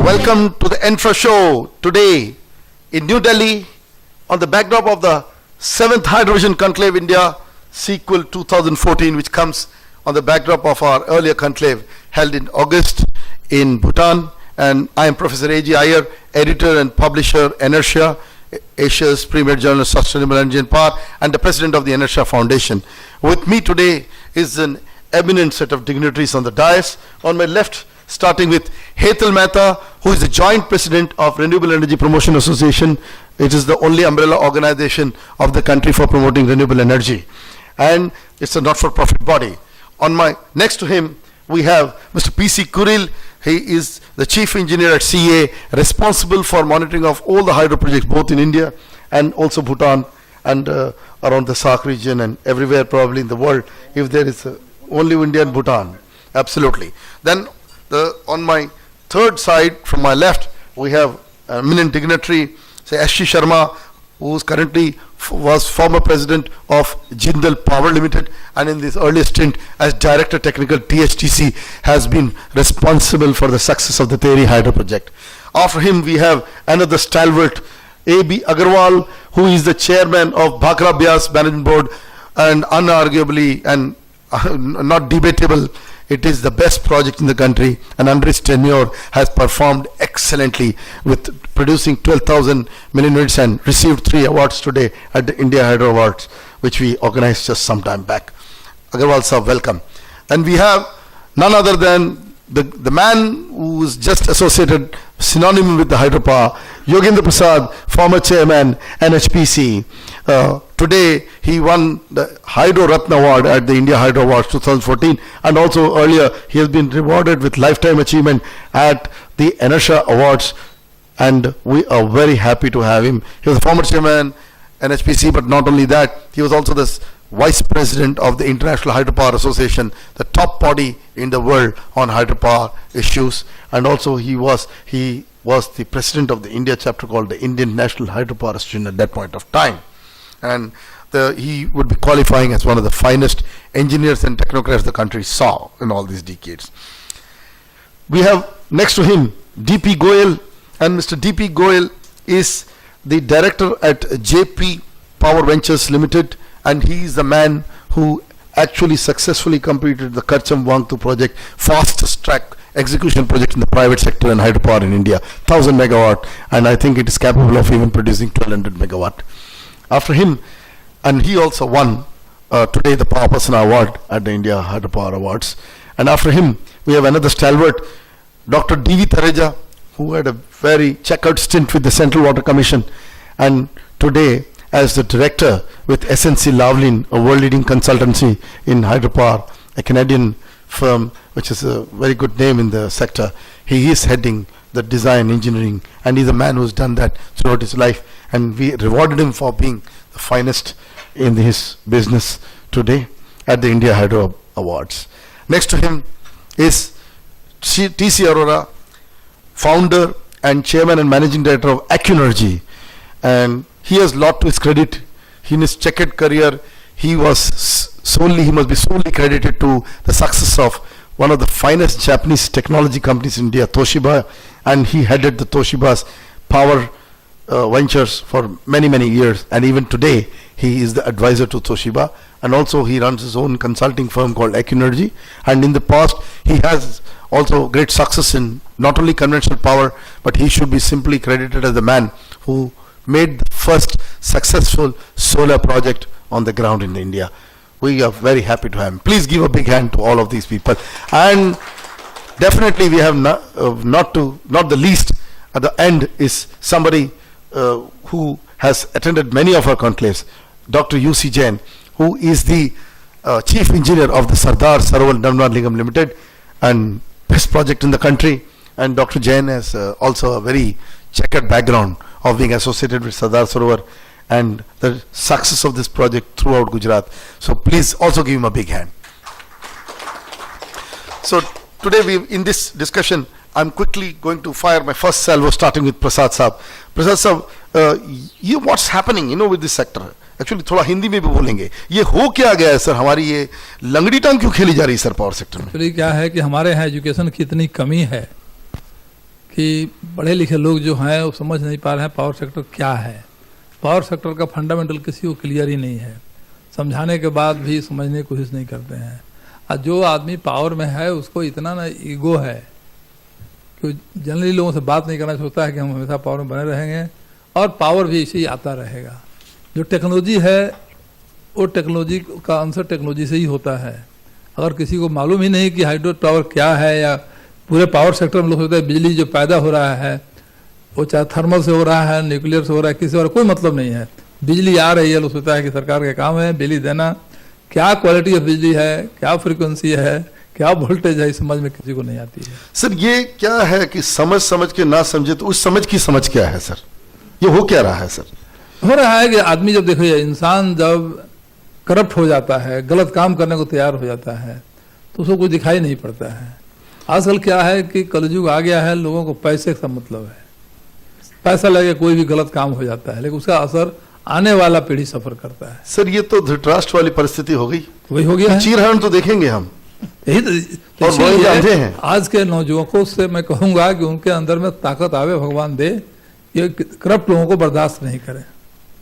Welcome to the Infra Show today in New Delhi on the backdrop of the 7th Hydrovision Conclave India sequel 2014, which comes on the backdrop of our earlier conclave held in August in Bhutan. And I am Professor A.G. Iyer, editor and publisher, Inertia, Asia's premier journal of sustainable energy and power, and the president of the Inertia Foundation. With me today is an eminent set of dignitaries on the dais. On my left, starting with Hetal Mehta, who is the joint president of Renewable Energy Promotion Association. It is the only umbrella organization of the country for promoting renewable energy, and it's a not-for-profit body. Next to him, we have Mr. P.C. Kuril. He is the chief engineer at CA, responsible for monitoring of all the hydro projects, both in India and also Bhutan and around the SAARC region and everywhere probably in the world, if there is only India and Bhutan. Absolutely. Then on my third side, from my left, we have an eminent dignitary, say S.G. Sharma, who is currently was former president of Jindal Power Limited, and in this early stint as director technical THTC has been responsible for the success of the Tehri Hydro project. After him, we have another stalwart, A.B. Agarwal, who is the chairman of Bhakra Byas Management Board, and unarguably and not debatable, it is the best project in the country, and under his tenure has performed excellently with producing 12,000 million units and received 3 awards today at the India Hydro Awards, which we organized just some time back. Agarwal sir, welcome. And we have none other than the man who is just associated, synonym with the hydropower, Yogendra Prasad, former chairman, NHPC. Today he won the Hydro Ratna Award at the India Hydro Awards 2014, and also earlier he has been rewarded with lifetime achievement at the Inertia Awards, and we are very happy to have him. He was a former chairman, NHPC, but not only that, he was also the vice president of the International Hydropower Association, the top body in the world on hydropower issues, and also he was the president of the India chapter called the Indian National Hydropower Association at that point of time. And he would be qualifying as one of the finest engineers and technocrats the country saw in all these decades. We have next to him D.P. Goyal, and Mr. D.P. Goyal is the director at JP Power Ventures Limited, and he is the man who actually successfully completed the Karcham Wangtu project, fastest track execution project in the private sector and hydropower in India, 1000 megawatt, and I think it is capable of even producing 1200 megawatt. After him, and he also won today the Power Person Award at the India Hydropower Awards. And after him, we have another stalwart, Dr. D.V. Tareja, who had a very checkered stint with the Central Water Commission, and today as the director with SNC Lavalin, a world-leading consultancy in hydropower, a Canadian firm which is a very good name in the sector. He is heading the design engineering, and he's a man who's done that throughout his life, and we rewarded him for being the finest in his business today at the India Hydro Awards. Next to him is T.C. Arora, founder and chairman and managing director of Accunergy, and he has a lot to his credit. In his checkered career, he must be solely credited to the success of one of the finest Japanese technology companies in India, Toshiba, and he headed the Toshiba's power ventures for many, many years, and even today he is the advisor to Toshiba, and also he runs his own consulting firm called Accunergy, and in the past he has also great success in not only conventional power, but he should be simply credited as the man who made the first successful solar project on the ground in India. We are very happy to have him. Please give a big hand to all of these people. And definitely we have not the least at the end is somebody who has attended many of our conclaves, Dr. U.C. Jain, who is the chief engineer of the Sardar Sarovar Narmada Nigam Limited, and best project in the country. And Dr. Jain has also a very checkered background of being associated with Sardar Sarovar and the success of this project throughout Gujarat. So please also give him a big hand. So today in this discussion, I'm quickly going to fire my first salvo, starting with Prasad Saab. Prasad Saab, what's happening, with this sector? Actually थोड़ा हिंदी में भी बोलेंगे, ये हो क्या गया है sir, हमारी ये लंगड़ी टांग क्यों खेली जा रही है सर पावर सेक्टर में? एक्चुअली क्या है कि हमारे यहाँ एजुकेशन की इतनी कमी है कि पढ़े लिखे लोग जो हैं वो समझ नहीं पा रहे हैं पावर सेक्टर क्या है। पावर सेक्टर का फंडामेंटल किसी को क्लियर ही नहीं है, समझाने के बाद भी समझने की कोशिश नहीं करते हैं। और जो आदमी पावर में है उसको इतना ना ईगो है कि जनरली लोगों से बात नहीं करना चाहता है कि हम हमेशा पावर में बने रहेंगे और पावर भी ऐसे ही आता रहेगा। जो टेक्नोलॉजी है वो टेक्नोलॉजी का आंसर टेक्नोलॉजी से ही होता है। अगर किसी को मालूम ही नहीं कि हाइड्रो पावर क्या है, या पूरे पावर सेक्टर में लोग सोचते हैं बिजली जो पैदा हो रहा है वो चाहे थर्मल से हो रहा है, न्यूक्लियर से हो रहा है, किसी और कोई मतलब नहीं है। बिजली आ रही है, लोग सोचता है कि सरकार का काम है बिजली देना। क्या क्वालिटी ऑफ बिजली है, क्या फ्रीक्वेंसी है, क्या वोल्टेज है, इस समझ में किसी को नहीं आती है। सर ये क्या है कि समझ समझ के ना समझे, तो उस समझ की समझ क्या है सर? ये हो क्या रहा है सर? हो रहा है कि आदमी जब देखो इंसान जब करप्ट हो जाता है, गलत काम करने को तैयार हो जाता है, तो उसको कुछ दिखाई नहीं पड़ता है। आजकल क्या है कि कलयुग आ गया है, लोगों को पैसे का मतलब है, पैसा लगे कोई भी गलत काम हो जाता है, लेकिन उसका असर आने वाला पीढ़ी सफर करता है। सर ये तो धृतराष्ट्र वाली परिस्थिति हो गई, वही हो गया है। चीरहरण तो देखेंगे हम, यही और वही जानते हैं। आज के नौजुवकों से मैं कहूंगा कि उनके अंदर में ताकत आवे, भगवान दे, ये करप्ट लोगों को बर्दाश्त नहीं करें।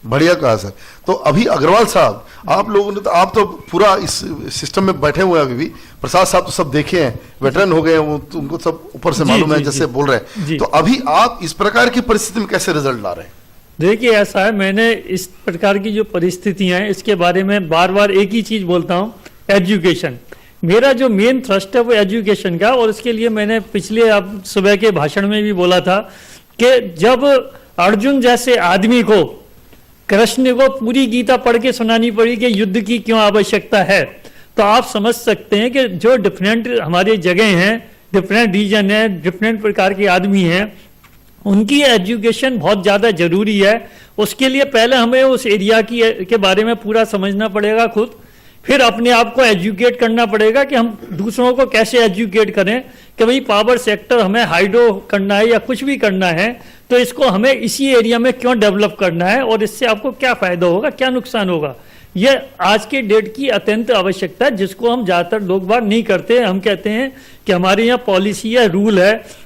बढ़िया कहा सर। तो अभी अग्रवाल साहब, आप लोगों ने तो, आप तो पूरा इस सिस्टम में बैठे हुए हैं अभी भी, प्रसाद साहब तो सब देखे हैं, वेटरन हो गए हैं वो, तो उनको सब ऊपर से मालूम है जैसे बोल रहे हैं। तो अभी आप इस प्रकार की परिस्थिति में कैसे रिजल्ट ला रहे हैं? देखिए ऐसा है, मैंने इस प्रकार की जो परिस्थितियां हैं इसके बारे में बार बार एक ही चीज बोलता हूं, एजुकेशन। मेरा जो मेन थ्रस्ट है वो एजुकेशन का, और इसके लिए मैंने पिछले अब सुबह के भाषण में भी बोला था कि जब अर्जुन जैसे आदमी को, कृष्ण को पूरी गीता पढ़ के सुनानी पड़ी कि युद्ध की क्यों आवश्यकता है, तो आप समझ सकते हैं कि जो डिफरेंट हमारी जगह हैं, डिफरेंट रीजन है, डिफरेंट प्रकार के आदमी हैं, उनकी एजुकेशन बहुत ज़्यादा जरूरी है। उसके लिए पहले हमें उस एरिया के बारे में पूरा समझना पड़ेगा खुद, फिर अपने आप को एजुकेट करना पड़ेगा कि हम दूसरों को कैसे एजुकेट करें कि भाई पावर सेक्टर हमें हाइड्रो करना है या कुछ भी करना है तो इसको हमें इसी एरिया में क्यों डेवलप करना है और इससे आपको क्या फायदा होगा, क्या नुकसान होगा। ये आज के डेट की अत्यंत आवश्यकता है, जिसको हम ज़्यादातर लोग बात नहीं करते। हम कहते हैं कि हमारे यहाँ पॉलिसी है, रूल है।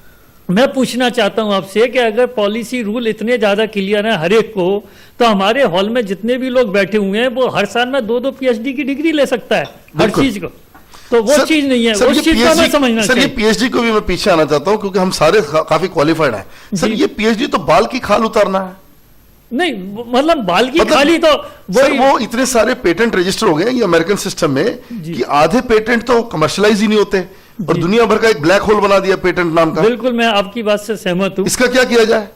मैं पूछना चाहता हूं आपसे कि अगर पॉलिसी रूल इतने ज्यादा क्लियर है हर एक को, तो हमारे हॉल में जितने भी लोग बैठे हुए हैं वो हर साल में 2-2 पीएचडी की डिग्री ले सकता है हर चीज को, तो वो चीज नहीं है। उस चीज को हमें समझना चाहिए। सर ये पीएचडी को भी मैं पीछे आना चाहता हूं क्योंकि हम सारे काफी क्वालिफाइड हैं। सर ये पीएचडी तो बाल की खाल उतारना है। नहीं मतलब बाल की खाली तो वो इतने सारे पेटेंट रजिस्टर हो गए ये अमेरिकन सिस्टम में कि आधे पेटेंट तो कमर्शियलाइज ही नहीं होते और दुनिया भर का एक ब्लैक होल बना दिया पेटेंट नाम का। बिल्कुल मैं आपकी बात से सहमत हूं। इसका क्या किया जाए?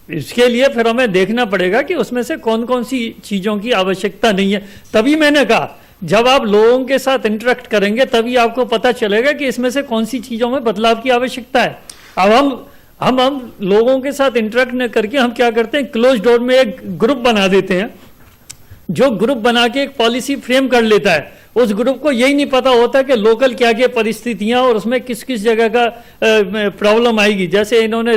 इसके लिए फिर हमें देखना पड़ेगा कि उसमें से कौन कौन सी चीजों की आवश्यकता नहीं है। तभी मैंने कहा जब आप लोगों के साथ इंटरेक्ट करेंगे तभी आपको पता चलेगा कि इसमें से कौन सी चीजों में बदलाव की आवश्यकता है। अब हम लोगों के साथ इंटरेक्ट न करके हम क्या करते हैं, क्लोज डोर में एक ग्रुप बना देते हैं, जो ग्रुप बना के एक पॉलिसी फ्रेम कर लेता है। उस ग्रुप को यही नहीं पता होता कि लोकल क्या क्या परिस्थितियां और उसमें किस किस जगह का प्रॉब्लम आएगी। जैसे इन्होंने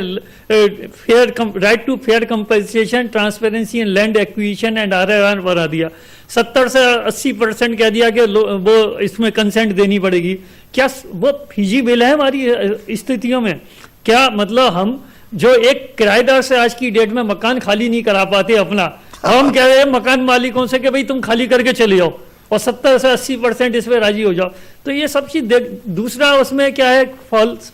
right to fair compensation, transparency in land acquisition and RRR बना दिया। 70 से 80% कह दिया कि वो इसमें कंसेंट देनी पड़ेगी। क्या वो फीजिबल है हमारी स्थितियों में? क्या मतलब हम जो एक किराएदार से आज की डेट में मकान खाली नहीं करा पाते अपना, हम कह रहे हैं मकान मालिकों से कि भाई तुम खाली करके चले जाओ और 70 से 80% इस पर राजी हो जाओ। तो ये सब चीज दूसरा उसमें क्या है फॉल्स,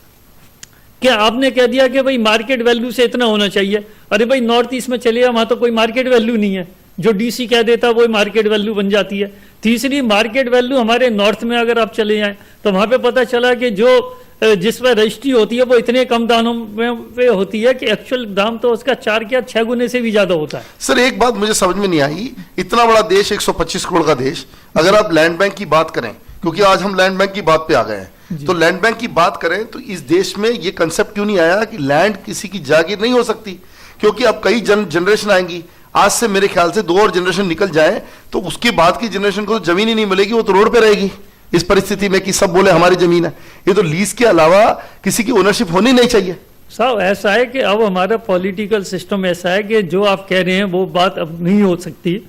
क्या आपने कह दिया कि भाई मार्केट वैल्यू से इतना होना चाहिए। अरे भाई नॉर्थ ईस्ट में चलिए, वहां तो कोई मार्केट वैल्यू नहीं है, जो डीसी कह देता वो मार्केट वैल्यू बन जाती है। तीसरी मार्केट वैल्यू हमारे नॉर्थ में अगर आप चले जाएं तो वहां पे पता चला कि जो जिस पर रजिस्ट्री होती है वो इतने कम दामों में होती है कि एक्चुअल दाम तो उसका 4 या 6 गुने से भी ज्यादा होता है। सर एक बात मुझे समझ में नहीं आई, इतना बड़ा देश, 125 करोड़ का देश, अगर आप लैंड बैंक की बात करें, क्योंकि आज हम लैंड बैंक की बात पे आ गए हैं, तो लैंड बैंक की बात करें तो इस देश में ये कंसेप्ट क्यों नहीं आया कि लैंड किसी की जागीर नहीं हो सकती? क्योंकि अब कई जनरेशन आएंगी, आज से मेरे ख्याल से 2 और जनरेशन निकल जाए तो उसके बाद की जनरेशन को तो जमीन ही नहीं मिलेगी, वो तो रोड पे रहेगी इस परिस्थिति में कि सब बोले हमारी जमीन है। ये तो लीज के अलावा किसी की ओनरशिप होनी नहीं चाहिए। साहब ऐसा है कि अब हमारा पॉलिटिकल सिस्टम ऐसा है कि जो आप कह रहे हैं वो बात अब नहीं हो सकती,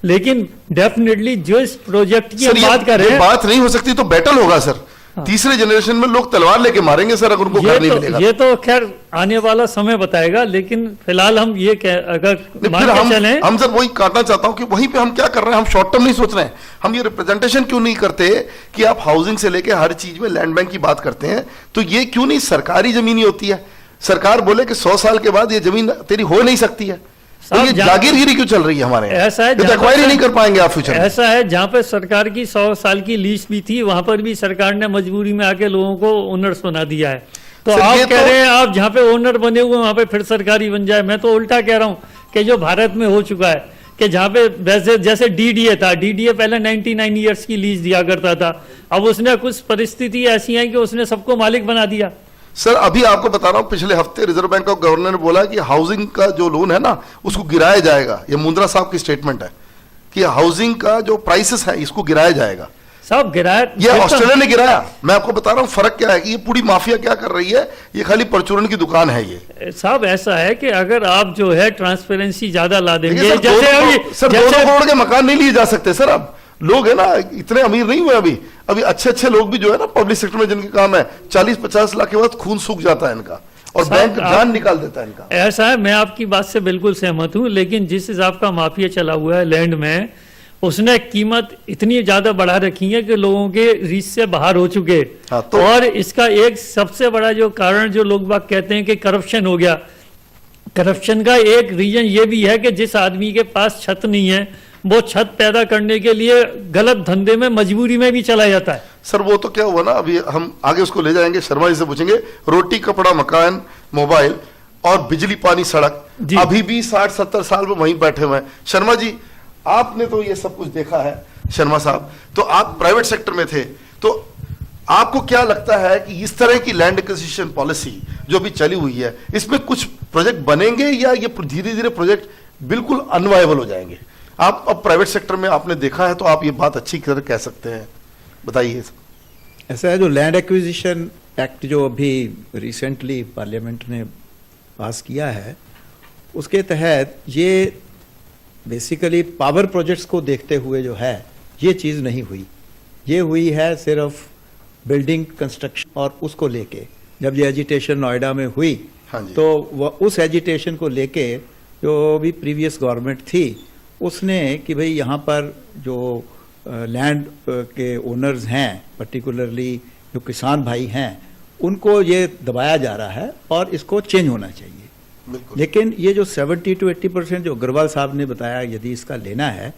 लेकिन डेफिनेटली जो इस प्रोजेक्ट की बात कर रहे हैं, बात नहीं हो सकती तो बैटल होगा सर। तीसरे जनरेशन में लोग तलवार लेके मारेंगे सर अगर उनको घर नहीं मिलेगा। ये तो खैर आने वाला समय बताएगा, लेकिन फिलहाल हम ये अगर मान के चलें, हम सर वही काटना चाहता हूं कि वहीं पे हम क्या कर रहे हैं, हम शॉर्ट टर्म नहीं सोच रहे हैं। हम ये रिप्रेजेंटेशन क्यों नहीं करते कि आप हाउसिंग से लेके हर चीज में लैंड बैंक की बात करते हैं, तो ये क्यों नहीं सरकारी जमीन ही होती है। सरकार बोले कि 100 साल के बाद ये जमीन तेरी हो नहीं सकती है, तो ये जागीरगिरी क्यों चल रही है हमारे यहाँ? ऐसा है, एक्वायरी नहीं कर पाएंगे आप फ्यूचर में। ऐसा है जहाँ पे सरकार की 100 साल की लीज भी थी, वहां पर भी सरकार ने मजबूरी में आके लोगों को ओनर्स बना दिया है। तो सर, आप ये कह रहे हैं आप जहाँ पे ओनर बने हुए वहां पे फिर सरकारी बन जाए। मैं तो उल्टा कह रहा हूँ कि जो भारत में हो चुका है कि जहाँ पे जैसे डीडीए था, डीडीए पहले 99 ईयर्स की लीज दिया करता था, अब उसने कुछ परिस्थिति ऐसी है कि उसने सबको मालिक बना दिया। सर अभी आपको बता रहा हूं, पिछले हफ्ते रिजर्व बैंक ऑफ गवर्नर ने बोला कि हाउसिंग का जो लोन है ना उसको गिराया जाएगा। ये मुंद्रा साहब की स्टेटमेंट है कि हाउसिंग का जो प्राइसेस है इसको गिराया जाएगा। साहब गिराया, ये ऑस्ट्रेलिया ने गिराया। मैं आपको बता रहा हूं फर्क क्या है कि ये पूरी माफिया क्या कर रही है, ये खाली परचूरन की दुकान है। ये साहब ऐसा है कि अगर आप जो है ट्रांसपेरेंसी ज्यादा ला देंगे, सर 2 करोड़ के मकान नहीं लिए जा सकते सर। अब लोग है ना इतने अमीर नहीं हुए अभी अच्छे लोग भी जो है ना पब्लिक सेक्टर में जिनके काम है 40-50 लाख के बाद खून सूख जाता है इनका और बैंक जान निकाल देता है इनका। ऐसा है, मैं आपकी बात से बिल्कुल सहमत हूं, लेकिन जिस हिसाब का माफिया चला हुआ है लैंड में, उसने कीमत इतनी ज्यादा बढ़ा रखी है कि लोगों के रीच से बाहर हो चुके। हाँ, तो और इसका एक सबसे बड़ा जो कारण जो लोग बाग कहते हैं कि करप्शन हो गया, करप्शन का एक रीजन ये भी है कि जिस आदमी के पास छत नहीं है वो छत पैदा करने के लिए गलत धंधे में मजबूरी में भी चला जाता है। सर वो तो क्या हुआ ना, अभी हम आगे उसको ले जाएंगे, शर्मा जी से पूछेंगे। रोटी कपड़ा मकान मोबाइल और बिजली पानी सड़क, अभी भी 60-70 साल में वहीं बैठे हुए हैं। शर्मा जी आपने तो ये सब कुछ देखा है। शर्मा साहब तो आप प्राइवेट सेक्टर में थे, तो आपको क्या लगता है कि इस तरह की लैंड एक्विजिशन पॉलिसी जो भी चली हुई है इसमें कुछ प्रोजेक्ट बनेंगे या ये धीरे धीरे प्रोजेक्ट बिल्कुल अनवायबल हो जाएंगे? आप अब प्राइवेट सेक्टर में आपने देखा है तो आप ये बात अच्छी तरह कह सकते हैं, बताइए। ऐसा है, जो लैंड एक्विजिशन एक्ट जो अभी रिसेंटली पार्लियामेंट ने पास किया है, उसके तहत ये बेसिकली पावर प्रोजेक्ट्स को देखते हुए जो है ये चीज़ नहीं हुई। ये हुई है सिर्फ बिल्डिंग कंस्ट्रक्शन, और उसको लेके जब ये एजिटेशन नोएडा में हुई, हाँ जी। तो वह उस एजिटेशन को लेके जो भी प्रीवियस गवर्नमेंट थी उसने कि भाई यहाँ पर जो लैंड के ओनर्स हैं, पर्टिकुलरली जो किसान भाई हैं, उनको ये दबाया जा रहा है और इसको चेंज होना चाहिए। लेकिन ये जो 70 to 80% जो अग्रवाल साहब ने बताया, यदि इसका लेना है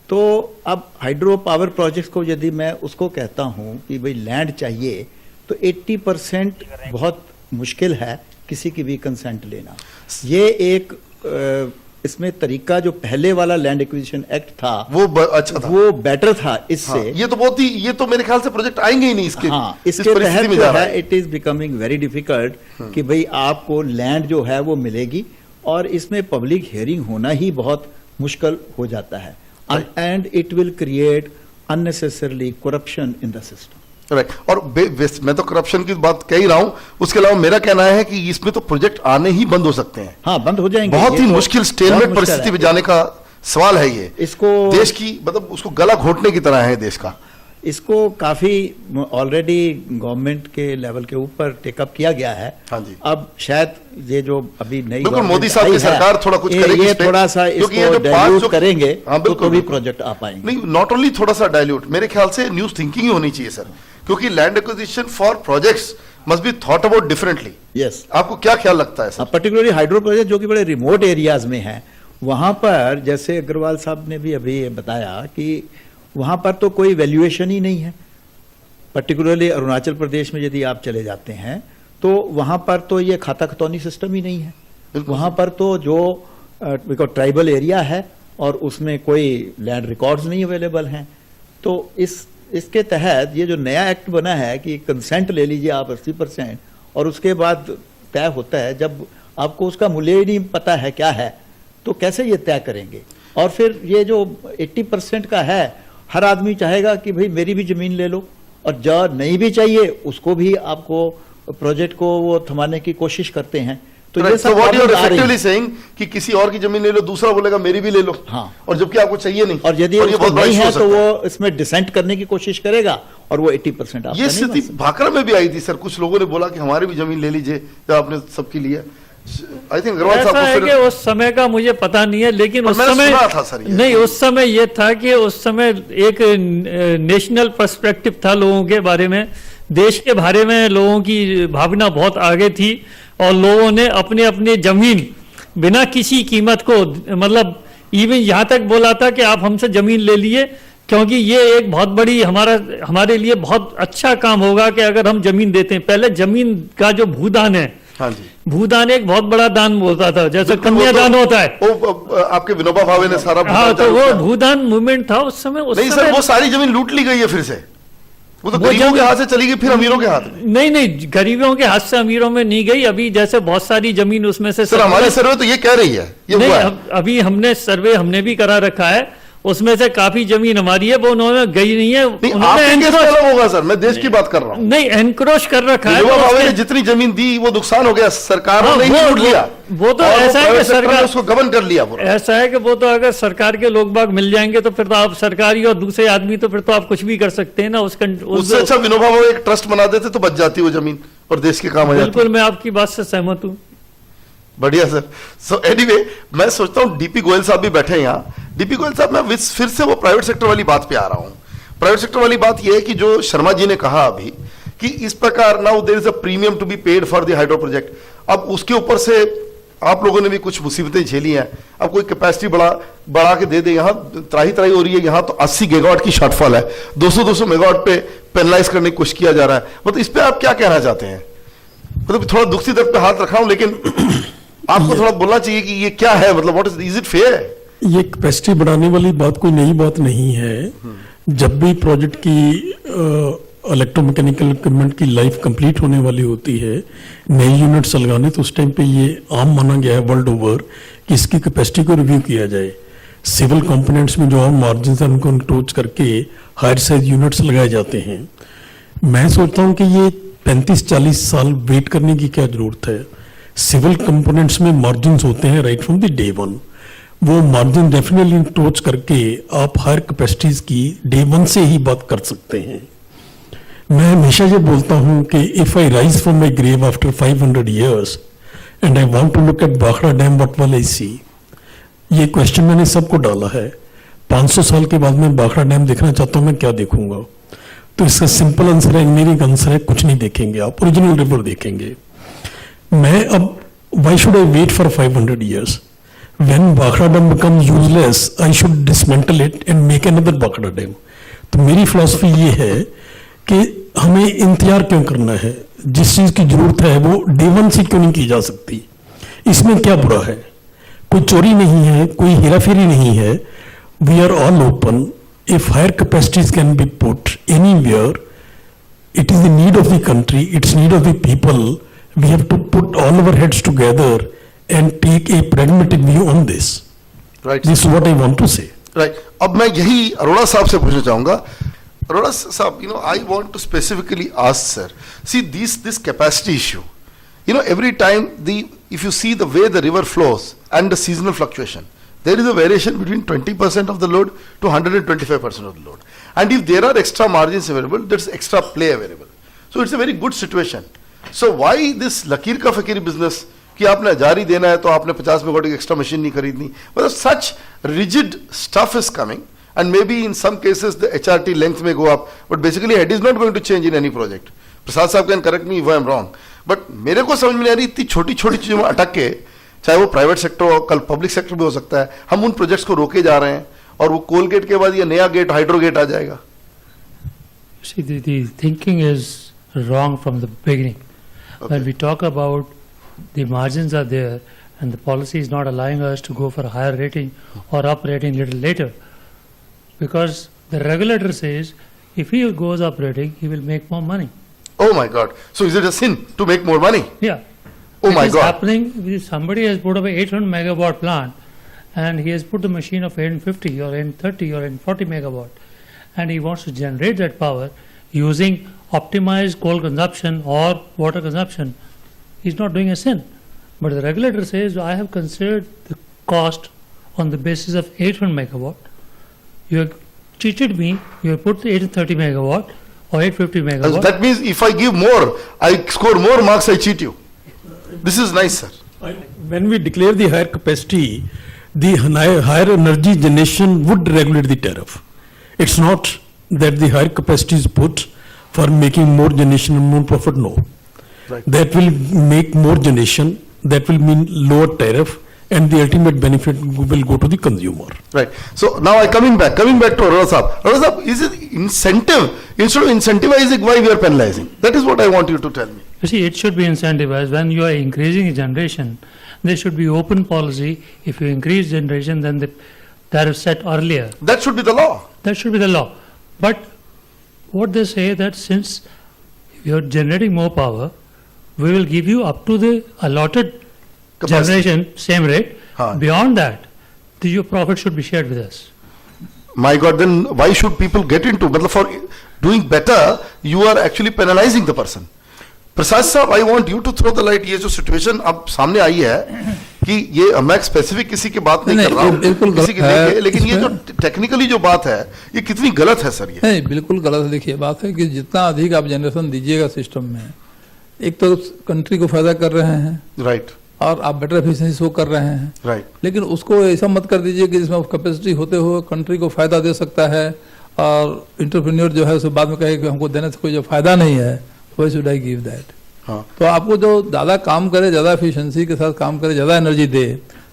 तो अब हाइड्रो पावर प्रोजेक्ट्स को यदि मैं उसको कहता हूँ कि भाई लैंड चाहिए, तो 80% बहुत मुश्किल है किसी की भी कंसेंट लेना। ये एक इसमें तरीका जो पहले वाला लैंड एक्विजिशन एक्ट था वो अच्छा था, वो बेटर था इससे। हाँ, ये तो बहुत ही, ये तो मेरे ख्याल से प्रोजेक्ट आएंगे ही नहीं इसके। हाँ, इसके तहत जो है it is becoming very difficult कि भाई आपको लैंड जो है वो मिलेगी, और इसमें पब्लिक हियरिंग होना ही बहुत मुश्किल हो जाता है, and it will create unnecessarily corruption in the system. Right. और मैं तो करप्शन की बात कह ही रहा हूं, उसके अलावा मेरा कहना है कि इसमें तो प्रोजेक्ट आने ही बंद हो सकते हैं। हाँ, बंद हो जाएंगे। बहुत ही मुश्किल स्टेलमेट परिस्थिति में जाने का सवाल है ये। इसको देश की मतलब उसको गला घोटने की तरह है देश का। इसको काफी ऑलरेडी गवर्नमेंट के लेवल के ऊपर टेकअप किया गया है। हाँ जी। अब शायद ये जो अभी नई बिल्कुल मोदी साहब की सरकार थोड़ा कुछ करेगी, ये थोड़ा सा इसको डाइल्यूट करेंगे तो भी प्रोजेक्ट आ पाएंगे। नहीं, नॉट ओनली थोड़ा सा डाइल्यूट, मेरे ख्याल से न्यूज थिंकिंग ही होनी चाहिए सर, क्योंकि land acquisition for projects must be thought about differently. Yes, आपको क्या ख्याल लगता है सर? पर्टिकुलरली हाइड्रो प्रोजेक्ट जो कि बड़े रिमोट एरियाज में है, वहां पर जैसे अग्रवाल साहब ने भी अभी बताया कि वहां पर तो कोई वैल्यूएशन ही नहीं है। पर्टिकुलरली अरुणाचल प्रदेश में यदि आप चले जाते हैं तो वहां पर तो ये खाता खतौनी सिस्टम ही नहीं है। वहां पर तो जो ट्राइबल एरिया है और उसमें कोई लैंड रिकॉर्ड्स नहीं अवेलेबल हैं। तो इसके तहत ये जो नया एक्ट बना है कि कंसेंट ले लीजिए आप 80%, और उसके बाद तय होता है, जब आपको उसका मूल्य ही नहीं पता है क्या है तो कैसे ये तय करेंगे? और फिर ये जो 80% का है, हर आदमी चाहेगा कि भाई मेरी भी जमीन ले लो, और जो नहीं भी चाहिए उसको भी आपको प्रोजेक्ट को वो थमाने की कोशिश करते हैं। तो ये Right. So सब what you are problems आ रही effectively हैं। saying कि किसी और की जमीन ले लो, दूसरा बोलेगा मेरी भी ले लो, हाँ। और जबकि आपको चाहिए नहीं, और यदि ये उसको बहुत बड़ा नहीं issue है हो तो सकता है। वो इसमें डिसेंट करने की कोशिश करेगा और वो 80% आपका ये नहीं स्थिति बन सकता। भाखड़ा में भी आई थी सर, कुछ लोगों ने बोला कि हमारी भी जमीन ले लीजिए जब आपने सबकी लिया। आई थिंक अग्रवाल साहब ऐसा को है फिर कि उस समय का मुझे पता नहीं है, लेकिन पर उस मैंने समय सुना था सर ये। नहीं, उस समय ये था कि उस समय एक नेशनल पर्सपेक्टिव था लोगों के बारे में, देश के बारे में लोगों की भावना बहुत आगे थी, और लोगों ने अपने अपने जमीन बिना किसी कीमत को, मतलब इवन यहाँ तक बोला था कि आप हमसे जमीन ले लिए, क्योंकि ये एक बहुत बड़ी हमारे लिए बहुत अच्छा काम होगा कि अगर हम जमीन देते हैं। पहले जमीन का जो भूदान है, हाँ जी, भूदान एक बहुत बड़ा दान होता था, जैसे बिल्कुल, वो कन्यादान तो- होता है। वो आपके विनोबा भावे ने सारा हाँ, भूदान तो चालू वो किया। भूदान मूवमेंट था उस समय। नहीं सर, वो सारी जमीन लूट ली गई है फिर से, वो तो गरीबों के हाथ से चली गई, फिर अमीरों के हाथ में। नहीं, गरीबों के हाथ से अमीरों में नहीं गई। अभी जैसे बहुत सारी जमीन उसमें से सर हमारी सर्वे तो ये कह रही है, ये नहीं, हुआ है। अभी हमने सर्वे हमने भी करा रखा है, उसमें से काफी जमीन हमारी है, वो उन्होंने गई नहीं है। नहीं, उन्होंने आपके केस में encroach- अलग होगा सर, मैं देश की बात कर रहा हूँ। नहीं, एनक्रोच कर रखा है। विनोबा तो भावे उसके- ने जितनी जमीन दी वो नुकसान हो गया, सरकार हाँ, ने ही लूट लिया। वो तो और ऐसा है कि private sector ने सरकार उसको गबन कर लिया पूरा। ऐसा है कि वो तो अगर सरकार के लोग बाग मिल जाएंगे तो फिर तो आप सरकारी और दूसरे आदमी तो फिर तो आप कुछ भी कर सकते हैं ना। उससे अच्छा विनोबा भावे एक ट्रस्ट बना देते तो बच जाती वो जमीन और देश के काम आ जाती। बिल्कुल, मैं आपकी बात से सहमत हूँ। बढ़िया सर। सो एनीवे मैं सोचता हूँ डीपी गोयल साहब भी बैठे हैं यहाँ। डीपी गोयल साहब, मैं फिर से वो प्राइवेट सेक्टर वाली बात पे आ रहा हूँ। प्राइवेट सेक्टर वाली बात ये है कि जो शर्मा जी ने कहा अभी कि इस प्रकार now there is a premium to be paid for the hydro project. अब उसके ऊपर से आप लोगों ने भी कुछ मुसीबतें झेली हैं। अब कोई कैपेसिटी बढ़ा के दे दे, यहाँ त्राही हो रही है, यहाँ तो 80 गीगावाट की शॉर्टफॉल है, 200 मेगावाट पे पेनलाइज करने की कोशिश किया जा रहा है। मतलब इस पे आप क्या कहना चाहते हैं? मतलब थोड़ा दुखती दर्द पे हाथ रखा हूं, लेकिन आपको थोड़ा बोलना चाहिए कि ये क्या है, मतलब व्हाट इज इट फेयर? ये कैपेसिटी बढ़ाने वाली बात कोई नई बात नहीं है। जब भी प्रोजेक्ट की इलेक्ट्रोमैकेनिकल इक्विपमेंट की लाइफ कंप्लीट होने वाली होती है, नई यूनिट्स लगाने, तो उस टाइम पे ये आम माना गया है वर्ल्ड ओवर कि इसकी कैपेसिटी को रिव्यू किया जाए। सिविल कंपोनेंट्स में जो और मार्जिन है उनको अप्रोच करके हायर साइज यूनिट्स लगाए जाते हैं। मैं सोचता हूँ कि ये 35-40 साल वेट करने की क्या जरूरत है। सिविल कंपोनेंट्स में मार्जिन होते हैं right from the day one. वो मार्जिन डेफिनेटली अप्रोच करके आप हायर कैपेसिटीज की डे वन से ही बात कर सकते हैं। मैं हमेशा ये बोलता हूं कि if I rise from my grave after 500 years and I want to look at Bhakra dam, what will I see? ये क्वेश्चन मैंने सबको डाला है। 500 साल के बाद मैं भाखड़ा डैम देखना चाहता हूं, मैं क्या देखूंगा? तो इसका सिंपल आंसर है, मेरी आंसर है, कुछ नहीं देखेंगे आप, ओरिजिनल रिवर देखेंगे। मैं अब why should I wait for 500 years? When Bhakra Dam becomes useless, I should dismantle it and make another Bhakra Dam. तो मेरी फिलॉसफी ये है कि हमें इंतजार क्यों करना है? जिस चीज की जरूरत है वो डे वन से क्यों नहीं की जा सकती? इसमें क्या बुरा है? कोई चोरी नहीं है, कोई हेराफेरी नहीं है। We are all open. If higher capacities can be put anywhere, it is the need of the country, it's need of the people. We have to put all our heads together and take a pragmatic view on this. Right This is what I want to say. Right. अब मैं यही अरोड़ा साहब से पूछना चाहूंगा। अरोड़ा साहब, you know, I want to specifically ask sir, see this capacity issue, you know, every time if you see the way the river flows and the seasonal fluctuation, there is a variation between 20% of the load to 125% of the load. And if there are extra margins available, there's extra play available. So it's a very good situation. So why this लकीर का फकीर business कि आपने 1000 ही देना है तो आपने 50 megawatt की एक्स्ट्रा मशीन नहीं खरीदनी? मतलब such rigid stuff is coming, and maybe in some cases the HRT length may go up, but basically it is not going to change in any project. प्रसाद साहब can correct me if I am wrong, but मेरे को समझ में नहीं आ रही इतनी छोटी छोटी चीजों में अटक के, चाहे वो प्राइवेट सेक्टर हो, कल पब्लिक सेक्टर भी हो सकता है, हम उन प्रोजेक्ट्स को रोके जा रहे हैं और वो कोल गेट के बाद ये नया गेट हाइड्रो गेट आ जाएगा। See, the thinking is wrong from the beginning. When we talk about the margins are there and the policy is not allowing us to go for a higher rating or up rating little later, because the regulator says if he goes up rating, he will make more money. Oh my God! So is it a sin to make more money? Yeah. Oh It my is God! happening. Somebody has put up a 800 megawatt plant and he has put the machine of 850 or 830 or 840 megawatt and he wants to generate that power using optimized coal consumption or water consumption. He's not doing a sin. But the regulator says, I have considered the cost on the basis of 800 megawatt. You have cheated me, you have put the 830 megawatt or 850 megawatt. That means if I give more, I score more marks, I cheat you. This is nice, sir. When we declare the higher capacity, the higher energy generation would regulate the tariff. It's not that the higher capacity is put for making more generation and more profit, no. Right. That will make more generation, that will mean lower tariff, and the ultimate benefit will go to the consumer. Right. So now I coming back to Arora Saab. Arora Saab, is it incentive? Instead of incentivizing, why we are penalizing? That is what I want you to tell me. You see, it should be incentivized. When you are increasing generation, there should be open policy. If you increase generation, then the tariff set earlier. That should be the law. That should be the law. But what they say that since you are generating more power, we will give you up to the allotted Capacity. generation, same rate. Haan. Beyond that, your profit should be shared with us. My God, then why should people get into? But for doing better, you are actually penalizing the person. Prasad साहब, I want you to throw the light. ये जो situation अब सामने आई है कि ये मैं specific किसी की बात नहीं कर रहा हूँ, किसी की नहीं, लेकिन ये जो टेक्निकली जो बात है ये कितनी गलत है सर. ये नहीं, बिल्कुल गलत. देखिए, बात है कि जितना अधिक आप जनरेशन दीजिएगा सिस्टम में, एक तो कंट्री को फायदा कर रहे हैं, राइट, और आप बेटर एफिशिएंसी शो कर रहे हैं, राइट. लेकिन उसको ऐसा मत कर दीजिए कि जिसमें कैपेसिटी होते हुए कंट्री को फायदा दे सकता है और इंटरप्रेन्योर जो है उसे बाद में कहे कि हमको देने से कोई जो फायदा नहीं है, why should I give that. हाँ. तो आपको जो ज्यादा काम करे, ज्यादा एफिशिएंसी के साथ काम करे, ज्यादा एनर्जी दे,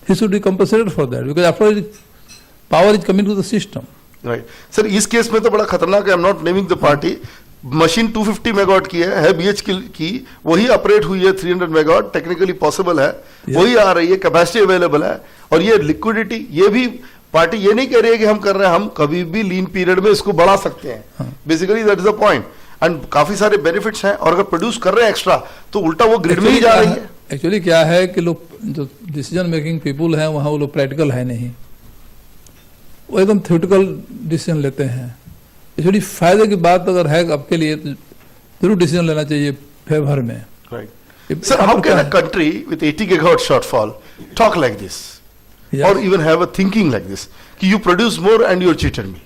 he should be compensated for that, because after power is coming to the system. Right. Sir इस केस में तो बड़ा खतरनाक है. I am not naming the party. Machine 250 megawatt की है बीएचके की, वही ऑपरेट हुई है 300 मेगावाट, टेक्निकली पॉसिबल है, वही आ रही है, कैपेसिटी अवेलेबल है, और ये लिक्विडिटी, ये भी पार्टी ये नहीं कह रही है कि हम कर रहे हैं, हम कभी भी लीन पीरियड में इसको बढ़ा सकते हैं. Basically that is the point. And काफी सारे बेनिफिट्स हैं, और अगर प्रोड्यूस कर रहे हैं एक्स्ट्रा तो उल्टा वो ग्रिड में ही जा रही है. एक्चुअली क्या है कि लोग जो डिसीजन मेकिंग पीपुल हैं वहाँ वो लोग प्रैक्टिकल है नहीं, वो एकदम थ्योरेटिकल डिसीजन लेते हैं. एक्चुअली फायदे की बात अगर है आपके लिए तो जरूर डिसीजन लेना चाहिए फेवर में. Right. Sir, how can a country with 80 gigawatt shortfall talk like this? Yes. Or even have a thinking like this? कि you produce more and you cheated me.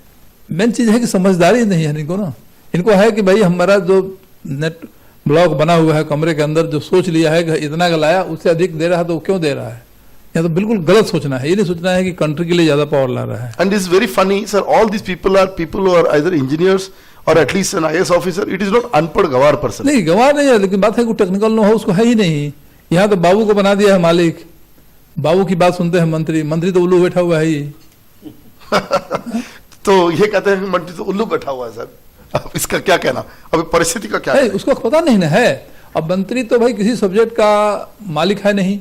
Main चीज है कि समझदारी नहीं है इनको ना. इनको है कि भाई हमारा जो नेट ब्लॉक बना हुआ है कमरे के अंदर, जो सोच लिया है कि इतना का लाया उससे अधिक दे रहा है तो क्यों दे रहा है. या तो बिल्कुल गलत सोचना है. ये नहीं सोचना है कि कंट्री के लिए ज्यादा पावर ला रहा है. And this is very funny, sir. All these people are people who are either engineers or at least an IAS officer. It is not unpad gawar person. नहीं, गवाह नहीं है, लेकिन बात है कि टेक्निकल नो हो उसको है ही नहीं. यहाँ तो बाबू को बना दिया है मालिक, बाबू की बात सुनते हैं मंत्री, मंत्री तो उल्लू बैठा हुआ है ही. तो ये कहते हैं कि मंत्री तो उल्लू बैठा हुआ है सर. अब इसका क्या कहना, अभी परिस्थिति का क्या है, कहना? उसको पता नहीं ना है. अब मंत्री तो भाई किसी सब्जेक्ट का मालिक है नहीं,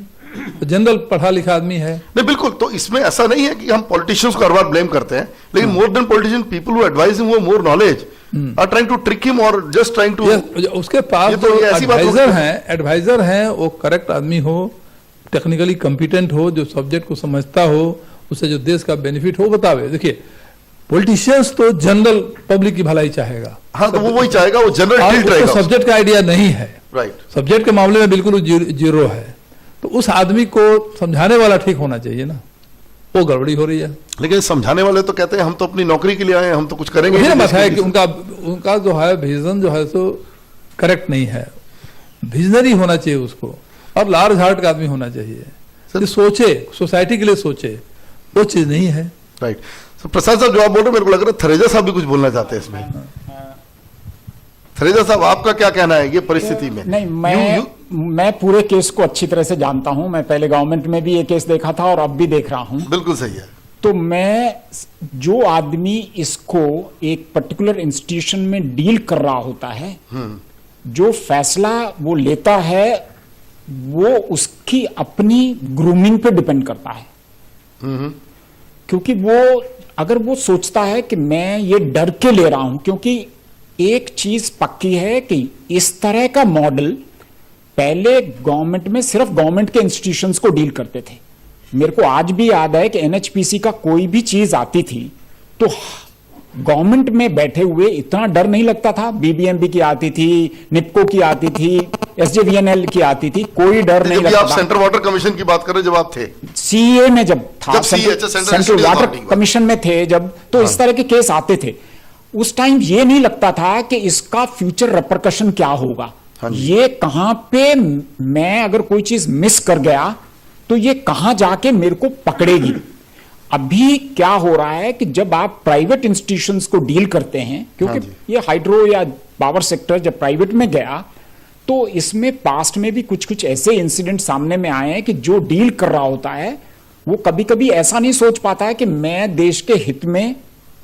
जनरल पढ़ा लिखा आदमी है. नहीं बिल्कुल. तो इसमें ऐसा नहीं है कि हम पॉलिटिशियंस को हर बार ब्लेम करते हैं, लेकिन more than politician people who advise him, वो more knowledge are trying to trick him और जस्ट ट्राइंग टू. उसके पास ये तो जो ये ऐसी बात हो एडवाइजर गई। हैं, एडवाइजर हैं, वो करेक्ट आदमी हो, टेक्निकली कॉम्पिटेंट हो, जो सब्जेक्ट को समझता हो, उससे जो देश का बेनिफिट हो बतावे. देखिए, पॉलिटिशियंस तो जनरल पब्लिक की भलाई चाहेगा. हाँ, तो वो वही चाहेगा, वो जनरल टिल्ट और रहेगा. सब्जेक्ट का आइडिया नहीं है, राइट. सब्जेक्ट के मामले में बिल्कुल जीरो है. तो उस आदमी को समझाने वाला ठीक होना चाहिए ना. वो गड़बड़ी हो रही है. लेकिन समझाने वाले तो कहते हैं हम तो अपनी नौकरी के लिए आए हैं, हम तो कुछ करेंगे. यही नहीं बात देश के है लिए. कि उनका जो है विजन जो है सो करेक्ट नहीं है. विजनरी होना चाहिए उसको, और लार्ज हार्ट का आदमी होना चाहिए कि सोचे, सोसाइटी के लिए सोचे. वो चीज नहीं है. राइट. तो प्रसाद साहब जो आप बोल रहे हैं, मेरे को लग रहा है थरेजा साहब भी कुछ बोलना चाहते हैं इसमें. थरेजा साहब, आपका क्या कहना है ये परिस्थिति में? नहीं, मैं पूरे केस को अच्छी तरह से जानता हूं. मैं पहले गवर्नमेंट में भी ये केस देखा था और अब भी देख रहा हूं. बिल्कुल सही है. तो मैं, जो आदमी इसको एक पर्टिकुलर इंस्टीट्यूशन में डील कर रहा होता है, जो फैसला वो लेता है वो उसकी अपनी ग्रूमिंग पे डिपेंड करता है. क्योंकि वो अगर वो सोचता है कि मैं ये डर के ले रहा हूं, क्योंकि एक चीज पक्की है कि इस तरह का मॉडल पहले गवर्नमेंट में सिर्फ गवर्नमेंट के इंस्टीट्यूशंस को डील करते थे. मेरे को आज भी याद है कि एनएचपीसी का कोई भी चीज आती थी तो गवर्नमेंट में बैठे हुए इतना डर नहीं लगता था. बीबीएमबी की आती थी, निपको की आती थी, SJVN की आती थी, कोई डर नहीं जब भी आप लगता। सेंट्रल वाटर कमीशन की बात कर रहे हो, जब आप थे CEA में जब था, जब CEA, अच्छा, Central central Institute water Authority की बात। कमीशन में थे जब, तो इस तरह के केस आते थे। उस टाइम ये नहीं लगता था कि इसका फ्यूचर रिपरकशन क्या होगा, ये कहां पे मैं अगर कोई चीज मिस कर गया तो ये कहां जाके मेरे को पकड़ेगी। अभी क्या हो रहा है कि जब आप प्राइवेट इंस्टीट्यूशंस को डील करते हैं, क्योंकि ये हाइड्रो या पावर सेक्टर जब प्राइवेट में गया तो इसमें पास्ट में भी कुछ कुछ ऐसे इंसिडेंट सामने में आए हैं कि जो डील कर रहा होता है वो कभी कभी ऐसा नहीं सोच पाता है कि मैं देश के हित में,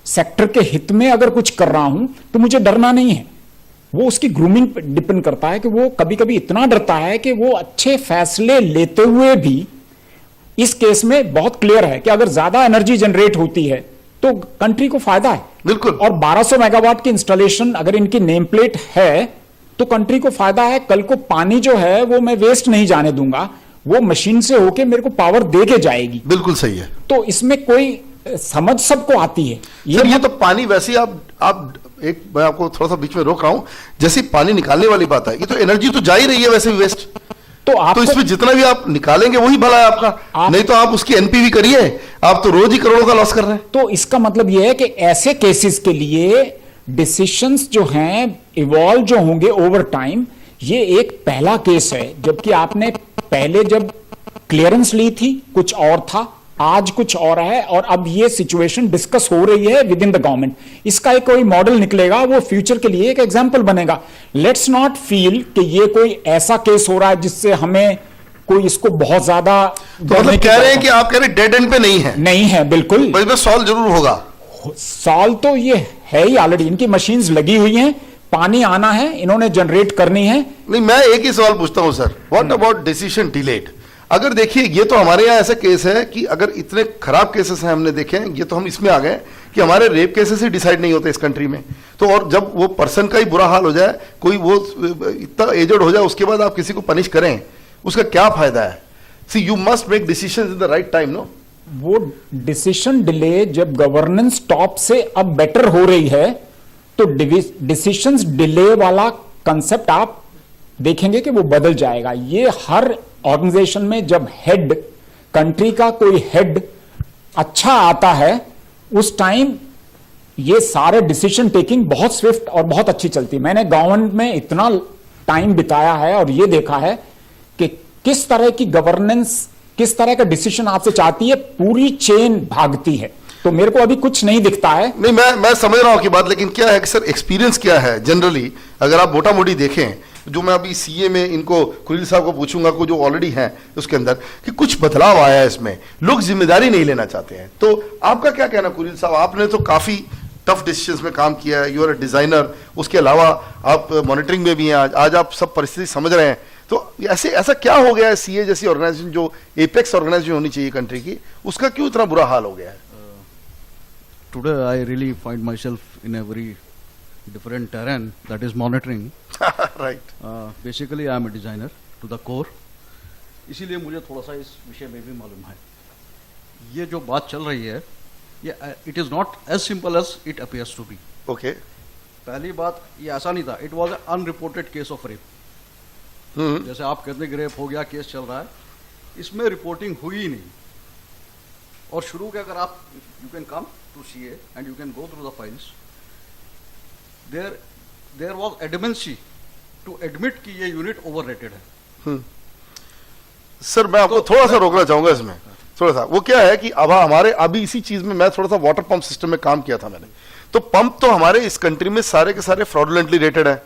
सेक्टर के हित में अगर कुछ कर रहा हूं तो मुझे डरना नहीं है। वो उसकी ग्रूमिंग पर डिपेंड करता है कि वो कभी कभी इतना डरता है कि वो अच्छे फैसले लेते हुए भी, इस केस में बहुत क्लियर है कि अगर ज्यादा एनर्जी जनरेट होती है तो कंट्री को फायदा है। बिल्कुल। और 1200 मेगावाट की इंस्टॉलेशन अगर इनकी नेम प्लेट है तो कंट्री को फायदा है। कल को पानी जो है वो मैं वेस्ट नहीं जाने दूंगा, वो मशीन से होके मेरे को पावर दे के जाएगी। बिल्कुल सही है। तो इसमें कोई समझ सबको आती है। ये तो पानी वैसे ही आप एक, मैं आपको थोड़ा सा बीच में रोक रहा हूं, जैसे पानी निकालने वाली बात है, ये तो एनर्जी तो जा ही रही है वैसे भी वेस्ट, तो आप तो इसमें जितना भी आप निकालेंगे वही भला है आपका, नहीं तो आप उसकी एनपीवी करिए, आप तो रोज ही करोड़ों का लॉस कर रहे हैं। तो इसका मतलब यह है कि ऐसे केसेस के लिए डिसीशंस जो हैं इवॉल्व जो होंगे ओवर टाइम, ये एक पहला केस है। जबकि आपने पहले जब क्लियरेंस ली थी कुछ और था, आज कुछ और है, और अब ये सिचुएशन डिस्कस हो रही है विद इन द गवर्नमेंट। इसका एक कोई मॉडल निकलेगा, वो फ्यूचर के लिए एक एग्जाम्पल बनेगा। लेट्स नॉट फील कि ये कोई ऐसा केस हो रहा है जिससे हमें कोई इसको बहुत ज्यादा तो मतलब कह रहे हैं कि आप कह रहे हैं डेड एंड पे नहीं है। नहीं है, बिल्कुल पर इसमें सॉल्व जरूर होगा। सॉल्व तो ये है ही ऑलरेडी, इनकी मशीन्स लगी हुई हैं, पानी आना है, इन्होंने जनरेट करनी है। नहीं, मैं एक ही सवाल पूछता हूं sir, what about decision delayed? अगर देखिए, ये तो हमारे यहाँ ऐसा केस है कि अगर इतने खराब केसेस हैं हमने देखे हैं, ये तो हम इसमें आ गए कि हमारे रेप केसेस ही डिसाइड नहीं होते इस कंट्री में। तो और जब वो पर्सन का ही बुरा हाल हो जाए, कोई वो इतना एजड हो जाए, उसके बाद आप किसी को पनिश करें, उसका क्या फायदा है? See you must make decision in the right time, no? वो डिसीजन डिले जब गवर्नेंस टॉप से अब बेटर हो रही है तो डिसीजंस डिले वाला कंसेप्ट आप देखेंगे कि वो बदल जाएगा। ये हर ऑर्गेनाइजेशन में जब हेड, कंट्री का कोई हेड अच्छा आता है, उस टाइम ये सारे डिसीजन टेकिंग बहुत स्विफ्ट और बहुत अच्छी चलती है। मैंने गवर्नमेंट में इतना टाइम बिताया है और ये देखा है कि किस तरह की गवर्नेंस, किस तरह का डिसीजन आपसे चाहती है, पूरी चेन भागती है। तो मेरे को अभी कुछ नहीं दिखता है। नहीं, मैं समझ रहा हूं की बात, लेकिन क्या है कि सर एक्सपीरियंस क्या है जनरली, अगर आप मोटा मोटी देखें, जो मैं अभी सीए में इनको कुलील साहब को पूछूंगा, को जो ऑलरेडी हैं उसके अंदर, कि कुछ बदलाव आया है इसमें, लोग जिम्मेदारी नहीं लेना चाहते हैं। तो आपका क्या कहना कुलील साहब? आपने तो काफी टफ डिसीजंस में काम किया है, यू आर अ डिजाइनर, उसके अलावा आप मॉनिटरिंग में भी हैं, आज आप सब परिस्थिति समझ रहे हैं। तो ऐसा क्या हो गया है सीए जैसी ऑर्गेनाइजेशन, जो एपेक्स ऑर्गेनाइजेशन होनी चाहिए कंट्री की, उसका क्यों इतना बुरा हाल हो गया है? Today I really find myself in a very different terrain, that is monitoring. Right. Basically I am a designer to the core. इसीलिए मुझे थोड़ा सा इस विषय में भी मालूम है। ये जो बात चल रही है, ये it is not as simple as it appears to be. Okay. पहली बात, ये ऐसा नहीं था, it was an unreported case of rape. जैसे आप कहते हैं कि रेप हो गया, केस चल रहा है, इसमें रिपोर्टिंग हुई ही नहीं। और शुरू के अगर आप, you can come to CA and you can go through the files, there was adamancy to admit कि ये यूनिट ओवररेटेड है। सर मैं आपको थोड़ा सा रोकना चाहूंगा इसमें, थोड़ा सा। वो क्या है कि अब हमारे अभी इसी चीज में मैं थोड़ा सा वाटर पंप सिस्टम में काम किया था मैंने, तो पंप तो हमारे इस कंट्री में सारे के सारे फ्रॉडुलेंटली रेटेड है।